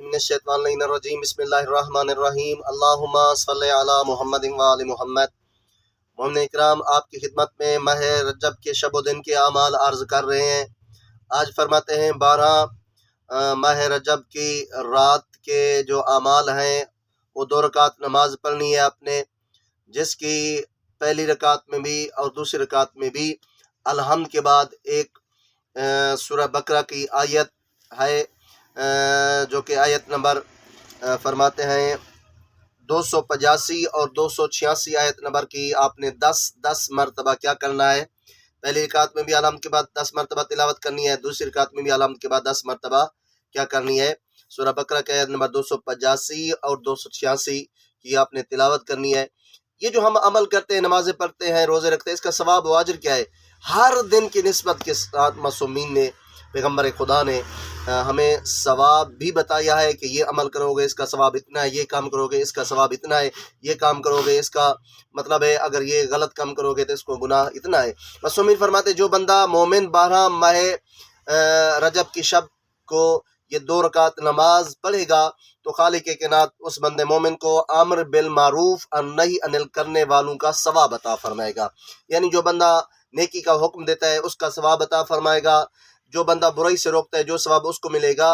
من الشیطان الرجیم بسم اللہ الرحمن الرحیم اللہم صلی علی محمد و آل محمد۔ مومن اکرام، آپ کی خدمت میں ماہ رجب کے شب و دن کے اعمال عرض کر رہے ہیں۔ آج فرماتے ہیں 12 ماہ رجب کی رات کے جو اعمال ہیں وہ 2 رکعت نماز پڑھنی ہے آپ نے، جس کی پہلی رکعت میں بھی اور دوسری رکعت میں بھی الحمد کے بعد ایک سورہ بقرہ کی آیت ہے، جو کہ آیت نمبر فرماتے ہیں 285 اور 286 آیت نمبر کی آپ نے 10 مرتبہ کیا کرنا ہے۔ پہلی رکعت میں بھی الحمد کے بعد 10 مرتبہ تلاوت کرنی ہے، دوسری رکعت میں بھی الحمد کے بعد 10 مرتبہ کیا کرنی ہے، سورہ بقرہ کی آیت نمبر 285 اور 286 کی آپ نے تلاوت کرنی ہے۔ یہ جو ہم عمل کرتے ہیں، نمازیں پڑھتے ہیں، روزے رکھتے ہیں، اس کا ثواب و اجر کیا ہے؟ ہر دن کی نسبت کے ساتھ معصومین نے، پیغمبر خدا نے ہمیں ثواب بھی بتایا ہے کہ یہ عمل کرو گے اس کا ثواب اتنا ہے، یہ کام کرو گے اس کا ثواب اتنا ہے، یہ کام کرو گے اس کا مطلب ہے اگر یہ غلط کام کرو گے تو اس کو گناہ اتنا ہے۔ معصومین فرماتے جو بندہ مومن 12 ماہ رجب کی شب کو یہ 2 رکعت نماز پڑھے گا تو خالق کائنات اس بندے مومن کو امر بالمعروف اور نہی عن المنکر کرنے والوں کا ثواب عطا فرمائے گا، یعنی جو بندہ نیکی کا حکم دیتا ہے اس کا ثواب عطا فرمائے گا، جو بندہ برائی سے روکتا ہے جو ثواب اس کو ملے گا،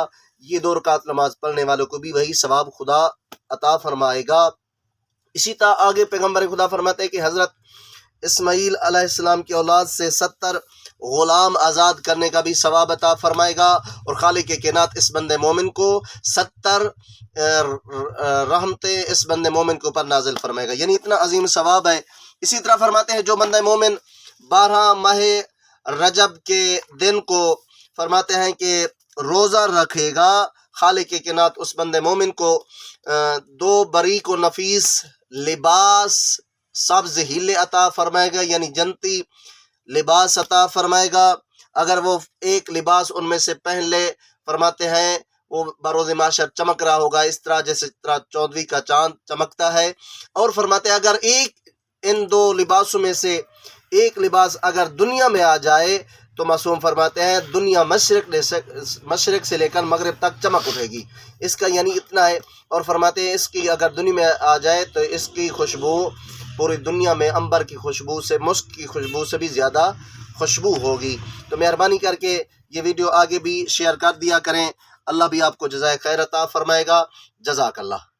یہ 2 رکعت نماز پڑھنے والوں کو بھی وہی ثواب خدا عطا فرمائے گا۔ اسی طرح آگے پیغمبر خدا فرماتے ہیں کہ حضرت اسماعیل علیہ السلام کی اولاد سے 70 غلام آزاد کرنے کا بھی ثواب عطا فرمائے گا، اور خالق کائنات اس بندے مومن کو 70 رحمتیں اس بندے مومن کے اوپر نازل فرمائے گا، یعنی اتنا عظیم ثواب ہے۔ اسی طرح فرماتے ہیں جو بندہ مومن 12 ماہ رجب کے دن کو فرماتے ہیں کہ روزہ رکھے گا، خالق کائنات اس بندے مومن کو 2 بریک و نفیس لباس سبز ہیلے عطا فرمائے گا، یعنی جنتی لباس عطا فرمائے گا۔ اگر وہ ایک لباس ان میں سے پہن لے، فرماتے ہیں وہ بروز معاشر چمک رہا ہوگا، اس طرح جیسے طرح 14ویں کا چاند چمکتا ہے۔ اور فرماتے ہیں اگر ان 2 لباسوں میں سے ایک لباس اگر دنیا میں آ جائے تو معصوم فرماتے ہیں دنیا مشرق سے لے کر مغرب تک چمک اٹھے گی، اس کا یعنی اتنا ہے۔ اور فرماتے ہیں اس کی اگر دنیا میں آ جائے تو اس کی خوشبو پوری دنیا میں عنبر کی خوشبو سے، مسک کی خوشبو سے بھی زیادہ خوشبو ہوگی۔ تو مہربانی کر کے یہ ویڈیو آگے بھی شیئر کر دیا کریں، اللہ بھی آپ کو جزائے خیر عطا فرمائے گا۔ جزاک اللہ۔